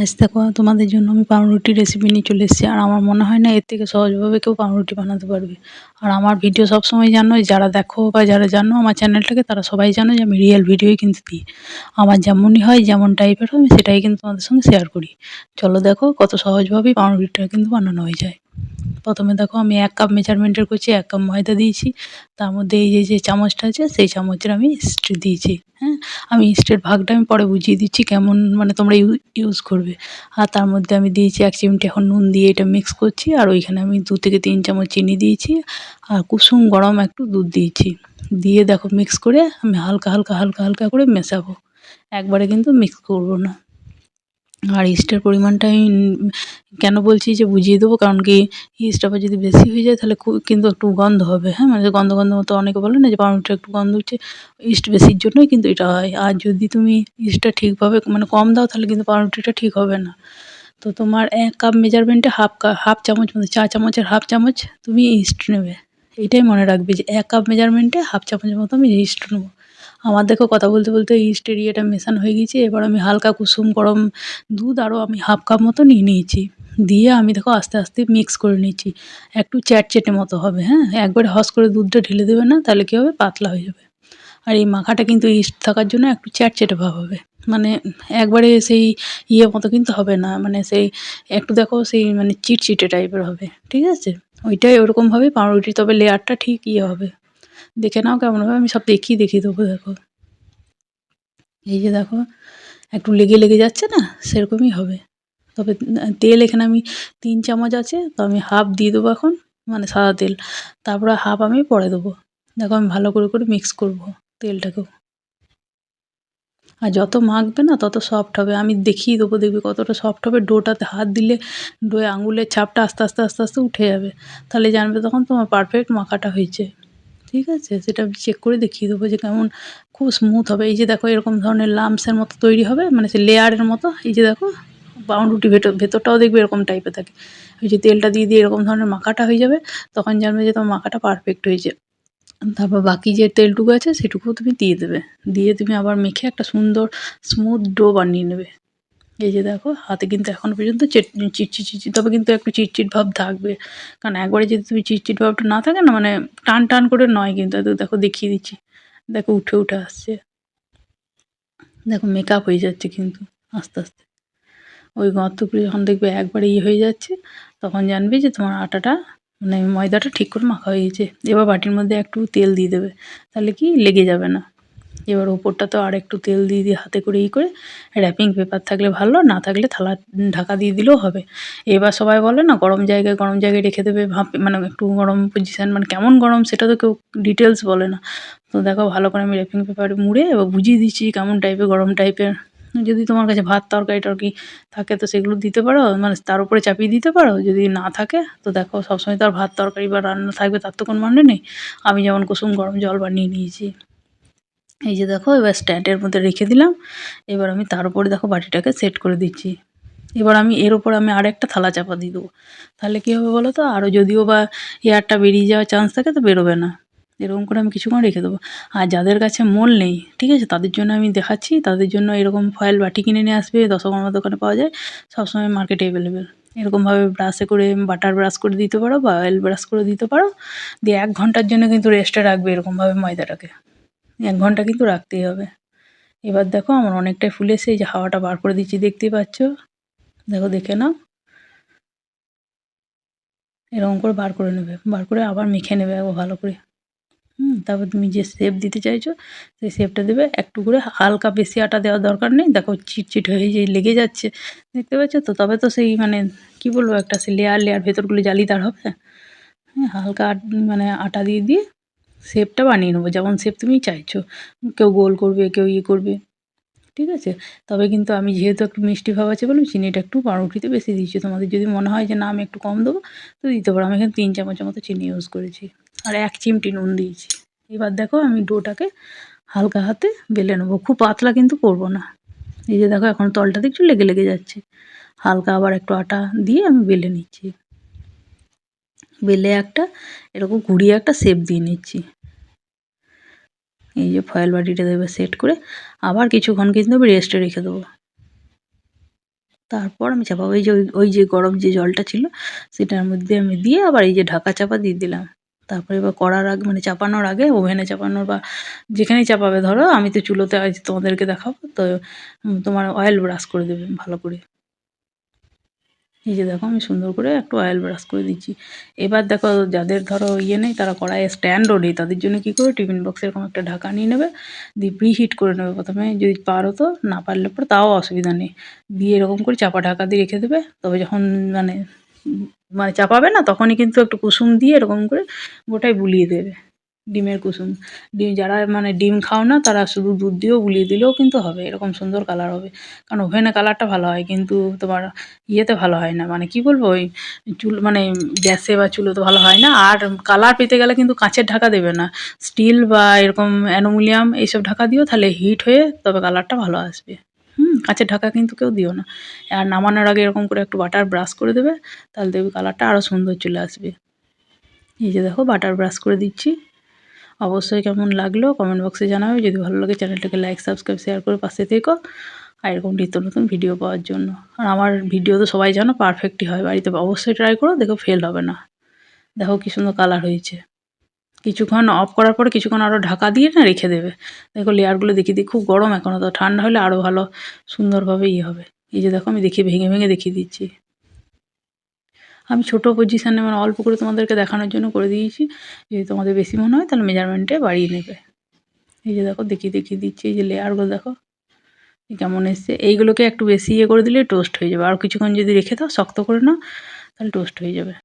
আজ দেখো তোমাদের জন্য আমি পাউরুটির রেসিপি নিয়ে চলে এসেছি। আর আমার মনে হয় না এর থেকে সহজভাবে কেউ পাউরুটি বানাতে পারবে। আর আমার ভিডিও সবসময় জানো, যারা দেখো বা যারা জানো আমার চ্যানেলটাকে, তারা সবাই জানো যে আমি রিয়েল ভিডিওই কিন্তু দিই। আমার যেমনই হয়, যেমন টাইপের হয়, আমি সেটাই কিন্তু তোমাদের সঙ্গে শেয়ার করি। চলো দেখো কত সহজভাবেই পাউরুটিটা কিন্তু বানানো হয়ে যায়। প্রথমে দেখো আমি 1 কাপ মেজারমেন্টের করছি, 1 কাপ ময়দা দিয়েছি। তার মধ্যে এই যে চামচটা আছে, সেই চামচের আমি ইস্ট দিয়েছি। হ্যাঁ, আমি ইস্টের ভাগটা আমি পরে বুঝিয়ে দিচ্ছি কেমন, মানে তোমরা ইউজ করবে। আর তার মধ্যে আমি দিয়েছি 1 চিমটে এখন নুন দিয়ে এটা মিক্স করছি। আর ওইখানে আমি 2 থেকে 3 চামচ চিনি দিয়েছি। আর কুসুম গরম একটু দুধ দিয়েছি। দিয়ে দেখো মিক্স করে আমি হালকা হালকা হালকা হালকা করে মেশাবো, একবারে কিন্তু মিক্স করব না। আর ইস্টের পরিমাণটা আমি কেন বলছি যে বুঝিয়ে দেবো, কারণ কি ইস্ট আবার যদি বেশি হয়ে যায় তাহলে কিন্তু একটু গন্ধ হবে। হ্যাঁ, মানে গন্ধ গন্ধ মতো অনেকে বলে না যে পাউরুটিটা একটু গন্ধ হচ্ছে, ইস্ট বেশির জন্যই কিন্তু এটা হয়। আর যদি তুমি ইস্টটা ঠিকভাবে মানে কম দাও তাহলে কিন্তু পাউরুটিটা ঠিক হবে না। তো তোমার 1 কাপ মেজারমেন্টে হাফ চামচ, মানে চা চামচের হাফ চামচ তুমি ইস্ট নেবে। এইটাই মনে রাখবে যে 1 কাপ মেজারমেন্টে হাফ চামচের মতো আমি ইস্ট নেবো। আমার দেখো কথা বলতে বলতে ইস্টের ইয়েটা মেশানো হয়ে গিয়েছে। এবার আমি হালকা কুসুম গরম দুধ আরও আমি হাফ কাপ মতো নিয়ে নিয়েছি। দিয়ে আমি দেখো আস্তে আস্তে মিক্স করে নিচ্ছি, একটু চ্যাটচেটে মতো হবে। হ্যাঁ, একবারে হস করে দুধটা ঢেলে দেবে না, তাহলে কী হবে, পাতলা হয়ে যাবে। আর এই মাখাটা কিন্তু ইস্ট থাকার জন্য একটু চ্যাটচেটে ভাব হবে, মানে একবারে সেই ইয়ে মতো কিন্তু হবে না, মানে সেই একটু দেখো সেই মানে চিটচিটে টাইপের হবে। ঠিক আছে, ওইটাই ওরকমভাবেই পাউরুটি, তবে লেয়ারটা ঠিক ইয়ে হবে। দেখে নাও কেমন হবে, আমি সব দেখিয়ে দেবো। দেখো এই যে দেখো একটু লেগে লেগে যাচ্ছে না, সেরকমই হবে। তবে তেল এখানে আমি 3 চামচ আছে, তো আমি হাফ দিয়ে দেবো এখন, মানে সাদা তেল। তারপরে হাফ আমি পরে দেবো। দেখো আমি ভালো করে করে মিক্স করব তেলটাকেও। আর যত মাখবে না তত সফট হবে, আমি দেখিয়ে দেবো, দেখবি কতটা সফট হবে। ডোটাতে হাত দিলে ডোয়ে আঙুলের ছাপটা আস্তে আস্তে আস্তে আস্তে উঠে যাবে, তাহলে জানবে তখন তোমার পারফেক্ট মাখাটা হয়েছে। ঠিক আছে, সেটা আমি চেক করে দেখিয়ে দেবো যে কেমন, খুব স্মুথ হবে। এই যে দেখো এরকম ধরনের লাম্পসের মতো তৈরি হবে, মানে সে লেয়ারের মতো। এই যে দেখো পাউরুটি ভেতরটাও দেখবে এরকম টাইপের থাকে। ওই যে তেলটা দিয়ে দিয়ে এরকম ধরনের মাখাটা হয়ে যাবে, তখন জানবে যে তোমার মাখাটা পারফেক্ট হয়েছে। তারপর বাকি যে তেলটুকু আছে সেটুকুও তুমি দিয়ে দেবে। দিয়ে তুমি আবার মেখে একটা সুন্দর স্মুথ ডো বানিয়ে নেবে। এই যে দেখো হাতে কিন্তু এখনও পর্যন্ত চিটচিট, তবে কিন্তু একটু চিটচিট ভাব থাকবে, কারণ একবারে যদি তুমি চিটচিট ভাবটা না থাকে না, মানে টান টান করে নয় কিন্তু। দেখো দেখিয়ে দিচ্ছি, দেখো উঠে উঠে আসছে, দেখো মেকআপ হয়ে যাচ্ছে কিন্তু আস্তে আস্তে। ওই গর্তগুলো যখন দেখবে একবারে ইয়ে হয়ে যাচ্ছে, তখন জানবে যে তোমার আটাটা, মানে ময়দাটা ঠিক করে মাখা হয়ে গেছে। এবার বাটির মধ্যে একটু তেল দিয়ে দেবে, তাহলে কি লেগে যাবে না। এবার ওপরটা তো আর একটু তেল দিয়ে দিয়ে হাতে করে করে র্যাপিং পেপার থাকলে ভালো, না থাকলে থালা ঢাকা দিয়ে দিলেও হবে। এবার সবাই বলে না গরম জায়গায় রেখে দেবে, ভাপ মানে একটু গরম পজিশান, মানে কেমন গরম সেটা তো কেউ ডিটেলস বলে না। তো দেখো ভালো করে আমি র্যাপিং পেপারে মুড়ে এবার বুঝিয়ে দিচ্ছি কেমন টাইপের, গরম টাইপের। যদি তোমার কাছে ভাত তরকারি টরকারি থাকে তো সেগুলো দিতে পারো, মানে তার উপরে চাপিয়ে দিতে পারো। যদি না থাকে তো দেখো সবসময় তো আর ভাত তরকারি বা রান্না থাকবে তার তো কোনো মানে নেই। আমি যেমন কুসুম গরম জল বানিয়ে নিয়েছি। এই যে দেখো এবার স্ট্যান্ডের মধ্যে রেখে দিলাম। এবার আমি তার উপরে দেখো বাটিটাকে সেট করে দিচ্ছি। এবার আমি এর ওপর আমি আরেকটা থালা চাপা দিয়ে দেবো, তাহলে কী হবে বলো তো, আরও যদিও বা এয়ারটা বেরিয়ে যাওয়ার চান্স থাকে তো বেরোবে না। এরকম করে আমি কিছুক্ষণ রেখে দেবো। আর যাদের কাছে মোল নেই, ঠিক আছে, তাদের জন্য আমি দেখাচ্ছি। তাদের জন্য এরকম ফয়েল বাটি কিনে নিয়ে আসবে, দশকর্মার দোকানে পাওয়া যায়, সবসময় মার্কেটে অ্যাভেলেবেল। এরকমভাবে ব্রাশে করে বাটার ব্রাশ করে দিতে পারো বা অয়েল ব্রাশ করে দিতে পারো। দিয়ে 1 ঘন্টার জন্য কিন্তু রেস্টে রাখবে এরকমভাবে ময়দাটাকে। 1 ঘন্টা কিন্তু রাখতেই হবে। এবার দেখো আমার অনেকটাই ফুলেছে, এই যে হাওয়াটা বার করে দিচ্ছি, দেখতেই পাচ্ছ। দেখো দেখে নাও, এরকম করে বার করে নেবে, বার করে আবার মেখে নেবে একবার ভালো করে। তারপর তুমি যে শেপ দিতে চাইছো সেই শেপটা দেবে। একটু করে হালকা, বেশি আটা দেওয়ার দরকার নেই। দেখো চিটচিট হয়ে যে লেগে যাচ্ছে, দেখতে পাচ্ছ তো। তবে তো সেই মানে কী বলবো, একটা সে লেয়ার লেয়ার ভেতরগুলো জালিদার হবে। হ্যাঁ, হালকা মানে আটা দিয়ে দিয়ে শেপটা বানিয়ে নেবো, যেমন শেপ তুমি চাইছো। কেউ গোল করবে, কেউ ইয়ে করবে। ঠিক আছে, তবে কিন্তু আমি যেহেতু একটু মিষ্টি ভাব আছে বলে চিনিটা একটু পাউরুটিতে বেশি দিয়েছি। তোমাদের যদি মনে হয় যে না আমি একটু কম দেবো তো দিতে পারো। আমি এখানে 3 চামচের মতো চিনি ইউজ করেছি, আর 1 চিমটি নুন দিয়েছি। এবার দেখো আমি ডোটাকে হালকা হাতে বেলে নেবো, খুব পাতলা কিন্তু করবো না। এই যে দেখো এখন তলটাতে একটু লেগে লেগে যাচ্ছে, হালকা আবার একটু আটা দিয়ে আমি বেলে নিচ্ছি। বেলে একটা এরকম ঘুরিয়ে একটা শেপ দিয়ে নিচ্ছি। এই যে ফয়েল বাটিটা দেবে সেট করে আবার কিছুক্ষণ কিন্তু আমি রেস্টে রেখে দেবো। তারপর আমি চাপাবো এই যে ওই যে গরম যে জলটা ছিল সেটার মধ্যে আমি দিয়ে আবার এই যে ঢাকা চাপা দিয়ে দিলাম। তারপরে এবার করার আগে মানে চাপানোর আগে ওভেনে চাপানোর বা যেখানেই চাপাবে ধরো আমি তো চুলোতে আজ তোমাদেরকে দেখাবো তো তোমার অয়েল ব্রাশ করে দেবে ভালো করে। এই যে দেখো আমি সুন্দর করে একটু অয়েল ব্রাশ করে দিচ্ছি। এবার দেখো যাদের ধরো ইয়ে নেই তারা কড়াইয়ে স্ট্যান্ডও নেই তাদের জন্য কী করে টিফিন বক্সে এরকম একটা ঢাকা নিয়ে নেবে, দিয়ে প্রিহিট করে নেবে প্রথমে, যদি পারো তো, না পারলে পরে তাও অসুবিধা নেই, দিয়ে এরকম করে চাপা ঢাকা দিয়ে রেখে দেবে। তবে যখন মানে মানে চাপাবে না তখনই কিন্তু একটু কুসুম দিয়ে এরকম করে গোটায় বুলিয়ে দেবে, ডিমের কুসুম। ডিম যারা মানে ডিম খাও না তারা শুধু দুধ দিয়েও বুলিয়ে দিলেও কিন্তু হবে, এরকম সুন্দর কালার হবে। কারণ ওভেনে কালারটা ভালো হয় কিন্তু তোমার ইয়েতে ভালো হয় না, মানে কি বলবো ওই মানে গ্যাসে বা চুলোতে ভালো হয় না। আর কালার পেতে গেলে কিন্তু কাঁচের ঢাকা দেবে না, স্টিল বা এরকম অ্যালুমিনিয়াম এইসব ঢাকা দিও, তাহলে হিট হয়ে তবে কালারটা ভালো আসবে। কাঁচের ঢাকা কিন্তু কেউ দিও না। আর নামানোর আগে এরকম করে একটু বাটার ব্রাশ করে দেবে, তাহলে দেখবে কালারটা আরও সুন্দর চলে আসবে। এই যে দেখো বাটার ব্রাশ করে দিচ্ছি। অবশ্যই কেমন লাগলো কমেন্ট বক্সে জানাবে, যদি ভালো লাগে চ্যানেলটাকে লাইক সাবস্ক্রাইব শেয়ার করে পাশে থেকো আর এরকম নিত্য নতুন ভিডিও পাওয়ার জন্য। আর আমার ভিডিও তো সবাই জানো পারফেক্টই হয়, বাড়িতে অবশ্যই ট্রাই করো, দেখো ফেল হবে না। দেখো কি সুন্দর কালার হয়েছে। কিছুক্ষণ অফ করার পরে কিছুক্ষণ আরও ঢাকা দিয়ে না রেখে দেবে। দেখো লেয়ারগুলো দেখিয়ে দিই, খুব গরম এখনও, তো ঠান্ডা হলে আরও ভালো সুন্দরভাবে ইয়ে হবে। এই যে দেখো আমি দেখিয়ে ভেঙে ভেঙে দেখিয়ে দিচ্ছি। আমি ছোটো পজিশানে মানে অল্প করে তোমাদেরকে দেখানোর জন্য করে দিয়েছি, যদি তোমাদের বেশি মনে হয় তাহলে মেজারমেন্টে বাড়িয়ে নেবে। এই যে দেখো দেখিয়ে দেখিয়ে দিচ্ছি, এই যে লেয়ারগুলো দেখো কেমন এসছে। এইগুলোকে একটু বেশি ইয়ে করে দিলে টোস্ট হয়ে যাবে, আর কিছুক্ষণ যদি রেখে দাও শক্ত করে নাও তাহলে টোস্ট হয়ে যাবে।